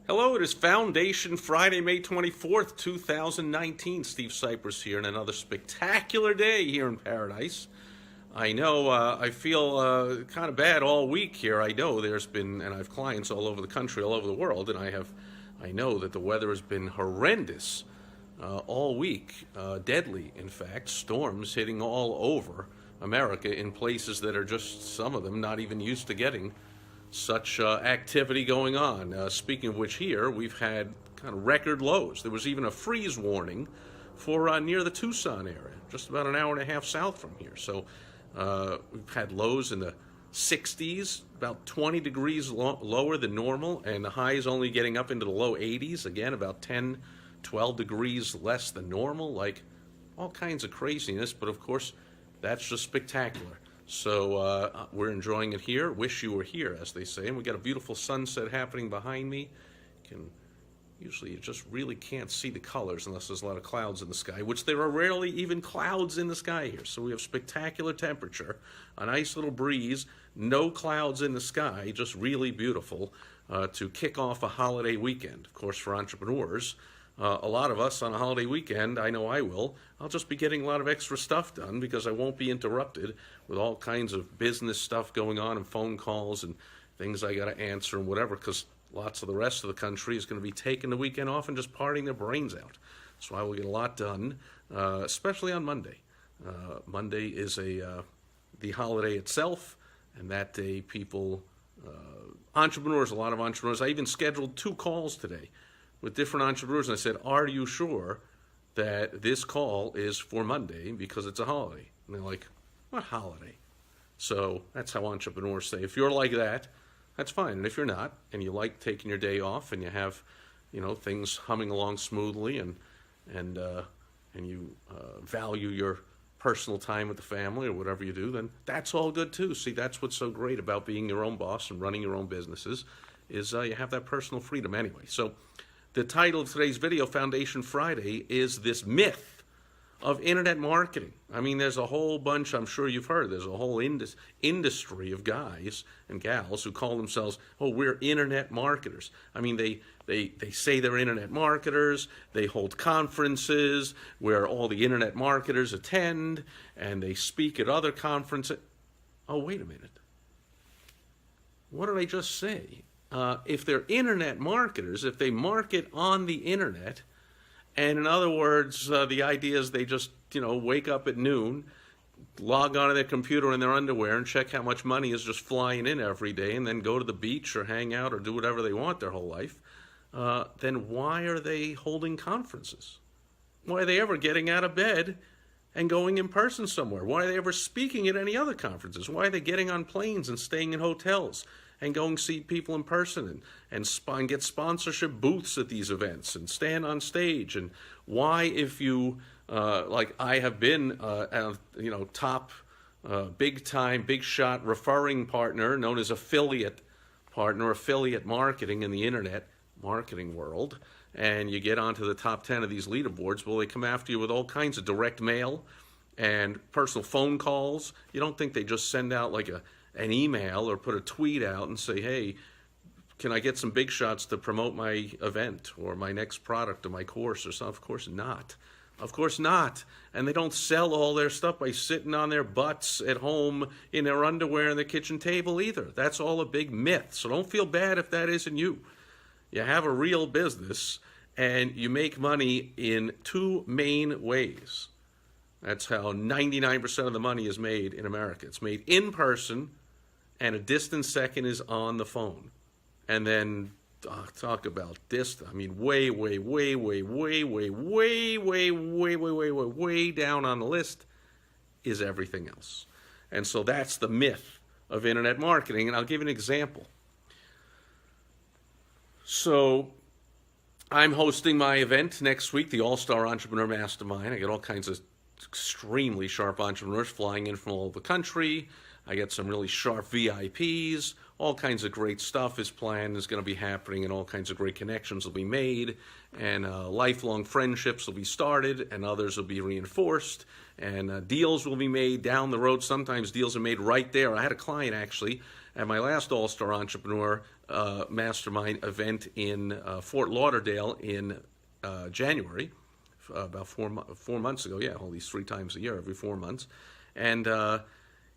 Hello, it is Foundation Friday, May 24th, 2019. Steve Sipress here, and another spectacular day here in paradise. I know I feel kind of bad all week here. I know there's been, and I have clients all over the country, all over the world, and I know that the weather has been horrendous all week, deadly, in fact, storms hitting all over America in places that are just, some of them, not even used to getting such activity going on. Speaking of which, here we've had kind of record lows. There was even a freeze warning for near the Tucson area, just about an hour and a half south from here. So we've had lows in the 60s, about 20 degrees lower than normal, and the highs only getting up into the low 80s, again about 10, 12 degrees less than normal, like all kinds of craziness, but of course that's just spectacular. So we're enjoying it here. Wish you were here, as they say. And we got a beautiful sunset happening behind me. Usually you just really can't see the colors unless there's a lot of clouds in the sky, which there are rarely even clouds in the sky here. So we have spectacular temperature, a nice little breeze, no clouds in the sky, just really beautiful to kick off a holiday weekend. Of course, for entrepreneurs, a lot of us on a holiday weekend, I know I will, I'll just be getting a lot of extra stuff done because I won't be interrupted with all kinds of business stuff going on and phone calls and things I got to answer and whatever, because lots of the rest of the country is going to be taking the weekend off and just partying their brains out. So I will get a lot done, especially on Monday. Monday is the holiday itself, and that day people, entrepreneurs, a lot of entrepreneurs, I even scheduled 2 calls today with different entrepreneurs, and I said, are you sure that this call is for Monday because it's a holiday? And they're like, what holiday? So that's how entrepreneurs say. If you're like that, that's fine. And if you're not, and you like taking your day off, and you have, things humming along smoothly, and you value your personal time with the family or whatever you do, then that's all good too. See, that's what's so great about being your own boss and running your own businesses, is you have that personal freedom anyway. So the title of today's video, Foundation Friday, is this myth of internet marketing. I mean, there's a whole bunch, I'm sure you've heard, there's a whole industry of guys and gals who call themselves, oh, we're internet marketers. I mean, they say they're internet marketers, they hold conferences where all the internet marketers attend, and they speak at other conferences. Oh, wait a minute. What did I just say? If they're internet marketers, if they market on the internet, and in other words, the idea is they just, wake up at noon, log onto their computer in their underwear and check how much money is just flying in every day, and then go to the beach or hang out or do whatever they want their whole life, then why are they holding conferences? Why are they ever getting out of bed and going in person somewhere? Why are they ever speaking at any other conferences? Why are they getting on planes and staying in hotels and going to see people in person and get sponsorship booths at these events and stand on stage? And why, if you, like I have been, top big time, big shot referring partner known as affiliate partner, affiliate marketing in the internet marketing world, and you get onto the top 10 of these leaderboards, well, they come after you with all kinds of direct mail and personal phone calls. You don't think they just send out like an email or put a tweet out and say, hey, can I get some big shots to promote my event or my next product or my course or something? Of course not. Of course not. And they don't sell all their stuff by sitting on their butts at home in their underwear on the kitchen table either. That's all a big myth. So don't feel bad if that isn't you. You have a real business and you make money in 2 main ways. That's how 99% of the money is made in America. It's made in person, and a distant second is on the phone. And then talk about distance. I mean, way down on the list is everything else. And so that's the myth of internet marketing. And I'll give you an example. So I'm hosting my event next week, the All-Star Entrepreneur Mastermind. I get all kinds of extremely sharp entrepreneurs flying in from all over the country. I get some really sharp VIPs. All kinds of great stuff is planned, is going to be happening, and all kinds of great connections will be made, and lifelong friendships will be started, and others will be reinforced, and deals will be made down the road. Sometimes deals are made right there. I had a client, actually, at my last All-Star Entrepreneur mastermind event in Fort Lauderdale in January, about 4 months ago. Yeah, all these 3 times a year, every 4 months. And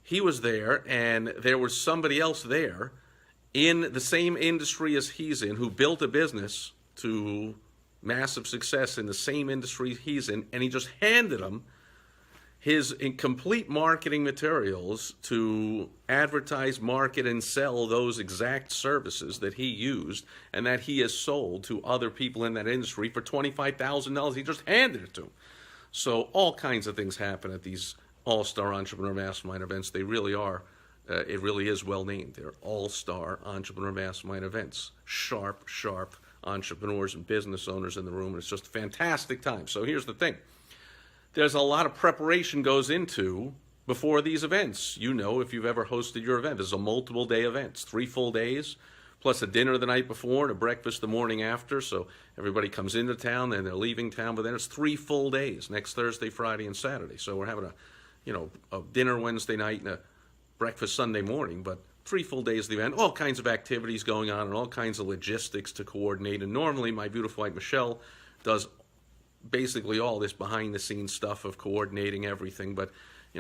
he was there, and there was somebody else there in the same industry as he's in, who built a business to massive success in the same industry he's in, and he just handed him his complete marketing materials to advertise, market, and sell those exact services that he used and that he has sold to other people in that industry for $25,000. He just handed it to him. So all kinds of things happen at these all-star entrepreneur mastermind events. They really are. It really is well named. They're all-star entrepreneur mastermind events. Sharp entrepreneurs and business owners in the room. And it's just a fantastic time. So here's the thing. There's a lot of preparation goes into before these events. You know, if you've ever hosted your event, there's a multiple day events, 3 full days, plus a dinner the night before and a breakfast the morning after. So everybody comes into town, then they're leaving town, but then it's 3 full days, next Thursday, Friday, and Saturday. So we're having a dinner Wednesday night and a breakfast Sunday morning, but 3 full days of the event, all kinds of activities going on and all kinds of logistics to coordinate. And normally my beautiful wife Michelle does basically all this behind the scenes stuff of coordinating everything, but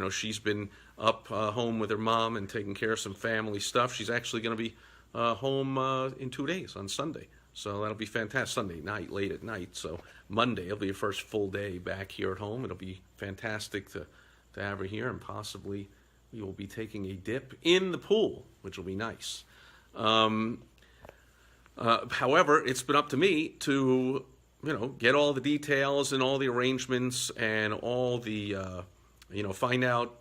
she's been up home with her mom and taking care of some family stuff. She's actually going to be home in 2 days on Sunday, so that'll be fantastic. Sunday night, late at night, so Monday will be her first full day back here at home. It'll be fantastic to have her here, and possibly we will be taking a dip in the pool, which will be nice. However, it's been up to me to get all the details and all the arrangements and all the, find out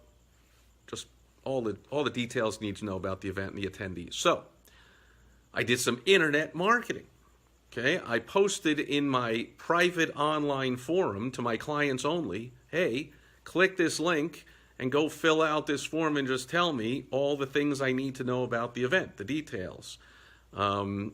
just all the details you need to know about the event and the attendees. So I did some internet marketing. Okay, I posted in my private online forum to my clients only, hey, click this link and go fill out this form and just tell me all the things I need to know about the event, the details. When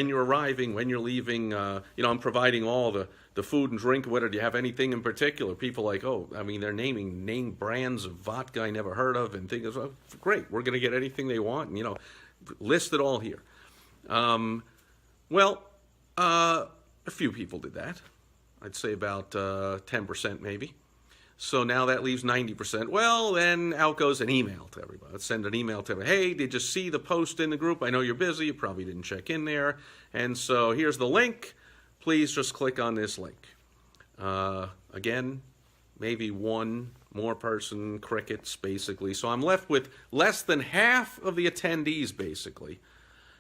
you're arriving, when you're leaving, I'm providing all the food and drink. Whether do you have anything in particular? People like, they're naming name brands of vodka I never heard of and things. Oh, great, we're going to get anything they want, and list it all here. A few people did that. I'd say about 10% maybe. So now that leaves 90%. Well, then out goes an email to everybody. Let's send an email to everybody. Hey, did you see the post in the group? I know you're busy. You probably didn't check in there. And so here's the link. Please just click on this link. Again, maybe one more person, crickets, basically. So I'm left with less than half of the attendees, basically,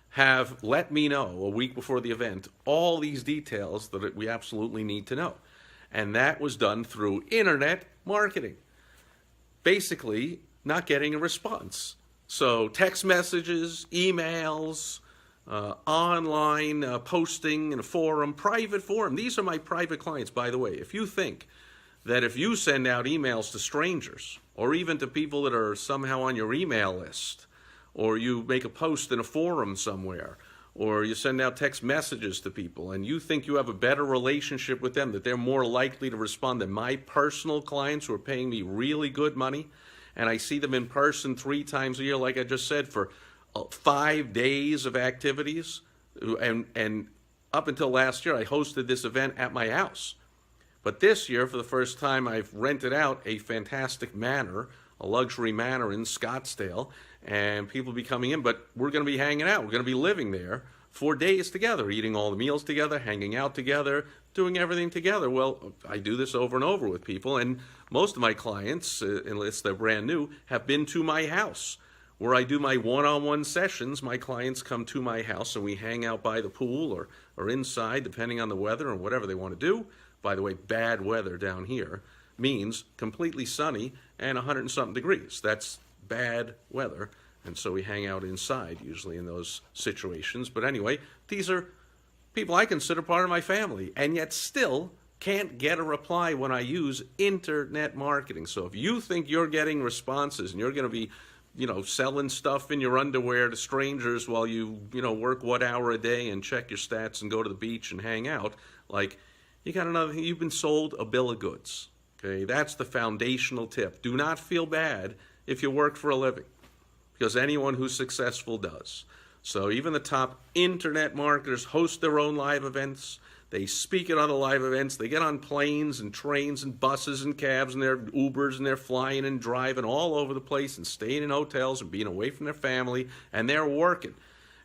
have let me know a week before the event all these details that we absolutely need to know. And that was done through internet marketing. Basically, not getting a response. So text messages, emails, online posting in a forum, private forum. These are my private clients, by the way. If you think that if you send out emails to strangers, or even to people that are somehow on your email list, or you make a post in a forum somewhere, or you send out text messages to people, and you think you have a better relationship with them, that they're more likely to respond than my personal clients who are paying me really good money, and I see them in person 3 times a year, like I just said, for 5 days of activities. And up until last year, I hosted this event at my house. But this year, for the first time, I've rented out a fantastic manor, a luxury manor in Scottsdale, and people will be coming in, but we're going to be hanging out. We're going to be living there 4 days together, eating all the meals together, hanging out together, doing everything together. Well, I do this over and over with people, and most of my clients, unless they're brand new, have been to my house. Where I do my one-on-one sessions, my clients come to my house, and we hang out by the pool or inside, depending on the weather or whatever they want to do. By the way, bad weather down here means completely sunny and 100 and something degrees. That's bad weather, and so we hang out inside usually in those situations. But anyway, these are people I consider part of my family, and yet still can't get a reply when I use internet marketing. So if you think you're getting responses and you're going to be selling stuff in your underwear to strangers while you work what hour a day and check your stats and go to the beach and hang out, like, you got another thing, you've been sold a bill of goods. Okay, that's the foundational tip. Do not feel bad if you work for a living, because anyone who's successful does. So even the top internet marketers host their own live events. They speak at other live events. They get on planes and trains and buses and cabs and their Ubers, and they're flying and driving all over the place and staying in hotels and being away from their family, and they're working.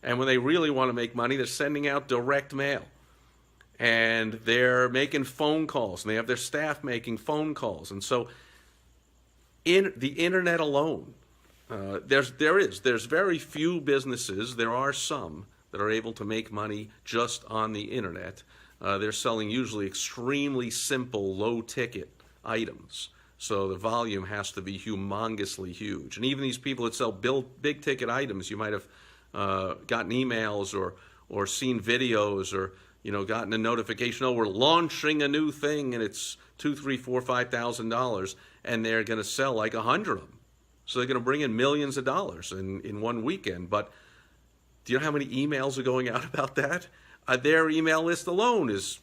And when they really want to make money, they're sending out direct mail. And they're making phone calls, and they have their staff making phone calls. And so in the internet alone, there's very few businesses, there are some, that are able to make money just on the internet. They're selling usually extremely simple, low-ticket items. So the volume has to be humongously huge. And even these people that sell big-ticket items, you might have gotten emails or seen videos, or gotten a notification, oh, we're launching a new thing, and it's $2,000, $3,000, $4,000, $5,000, and they're going to sell like 100 of them. So they're going to bring in millions of dollars in one weekend. But do you know how many emails are going out about that? Their email list alone is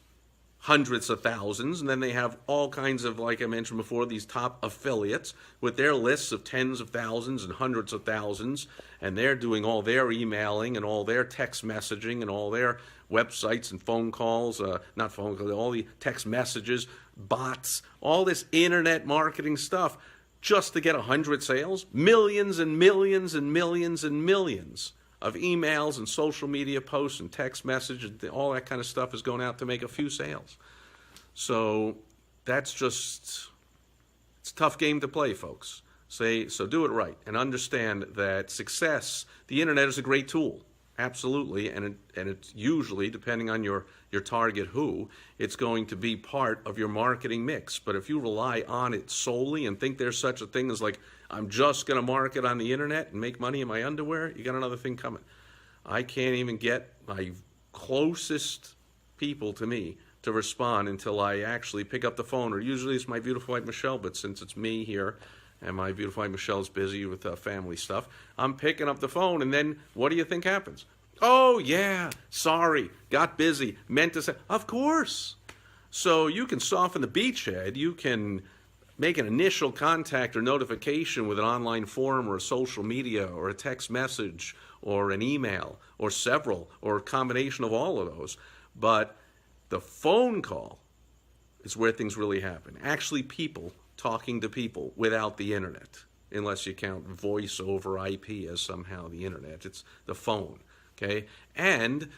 hundreds of thousands, and then they have all kinds of, like I mentioned before, these top affiliates with their lists of tens of thousands and hundreds of thousands, and they're doing all their emailing and all their text messaging and all their websites and phone calls, not phone calls, all the text messages, bots, all this internet marketing stuff just to get 100 sales. Millions and millions and millions and millions of emails and social media posts and text messages, all that kind of stuff is going out to make a few sales. So that's just, it's a tough game to play, folks. So do it right and understand that success, the internet is a great tool, absolutely, and it's usually, depending on your target who, it's going to be part of your marketing mix. But if you rely on it solely and think there's such a thing as like, I'm just going to market on the internet and make money in my underwear, you got another thing coming. I can't even get my closest people to me to respond until I actually pick up the phone, or usually it's my beautiful wife Michelle, but since it's me here and my beautiful wife Michelle's busy with family stuff, I'm picking up the phone, and then what do you think happens? Oh yeah, sorry, got busy, meant to say, of course. So you can soften the beachhead, you can make an initial contact or notification with an online forum or a social media or a text message or an email or several or a combination of all of those. But the phone call is where things really happen. Actually, people talking to people without the internet, unless you count voice over IP as somehow the internet. It's the phone, okay? And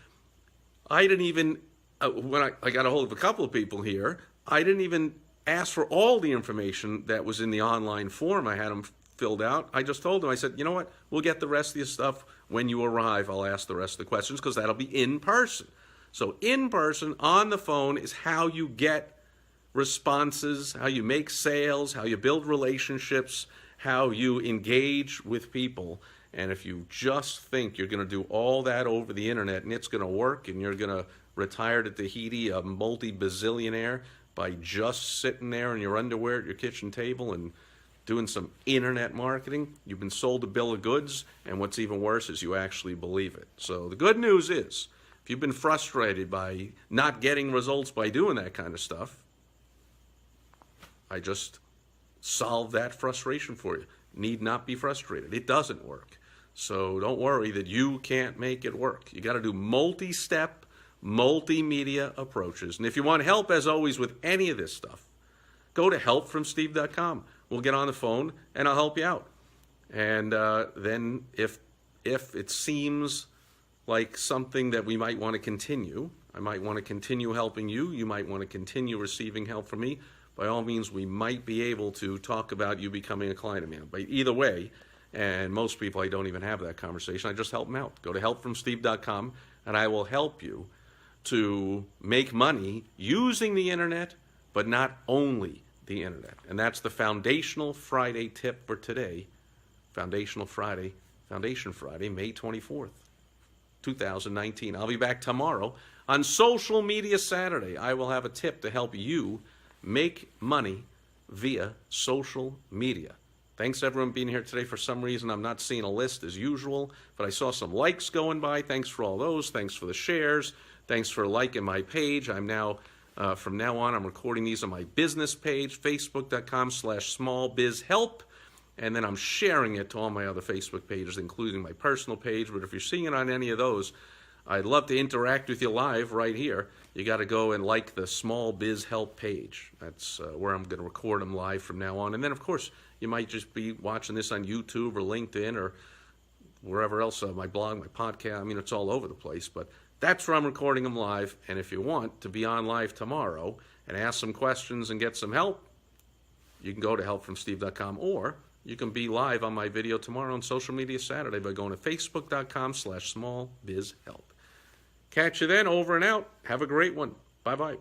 I didn't even, when I got a hold of a couple of people here, I didn't even asked for all the information that was in the online form. I had them filled out. I just told them, I said, you know what, we'll get the rest of the stuff when you arrive. I'll ask the rest of the questions, because that'll be in person. So in person, on the phone, is how you get responses, how you make sales, how you build relationships, how you engage with people. And if you just think you're going to do all that over the internet and it's going to work and you're going to retire to Tahiti a multi-bazillionaire by just sitting there in your underwear at your kitchen table and doing some internet marketing, you've been sold a bill of goods, and what's even worse is you actually believe it. So the good news is, if you've been frustrated by not getting results by doing that kind of stuff, I just solved that frustration for you. Need not be frustrated. It doesn't work. So don't worry that you can't make it work. You got to do multi-step, multimedia approaches. And if you want help, as always, with any of this stuff, go to helpfromsteve.com. We'll get on the phone and I'll help you out. And then if it seems like something that we might want to continue, I might want to continue helping you, you might want to continue receiving help from me, by all means, we might be able to talk about you becoming a client of mine. But either way, and most people, I don't even have that conversation, I just help them out. Go to helpfromsteve.com and I will help you to make money using the internet, but not only the internet. And that's the Foundational Friday tip for today. Foundation Friday, May 24th, 2019. I'll be back tomorrow on Social Media Saturday. I will have a tip to help you make money via social media. Thanks everyone being here today. For some reason, I'm not seeing a list as usual, but I saw some likes going by. Thanks for all those. Thanks for the shares. Thanks for liking my page. I'm now, from now on, I'm recording these on my business page, facebook.com/smallbizhelp. and then I'm sharing it to all my other Facebook pages, including my personal page. But if you're seeing it on any of those, I'd love to interact with you live right here. You got to go and like the Small Biz Help page. That's where I'm going to record them live from now on. And then, of course, you might just be watching this on YouTube or LinkedIn or wherever else, my blog, my podcast. I mean, it's all over the place. But that's where I'm recording them live. And if you want to be on live tomorrow and ask some questions and get some help, you can go to helpfromsteve.com, or you can be live on my video tomorrow on Social Media Saturday by going to facebook.com/smallbizhelp. Catch you then. Over and out. Have a great one. Bye-bye.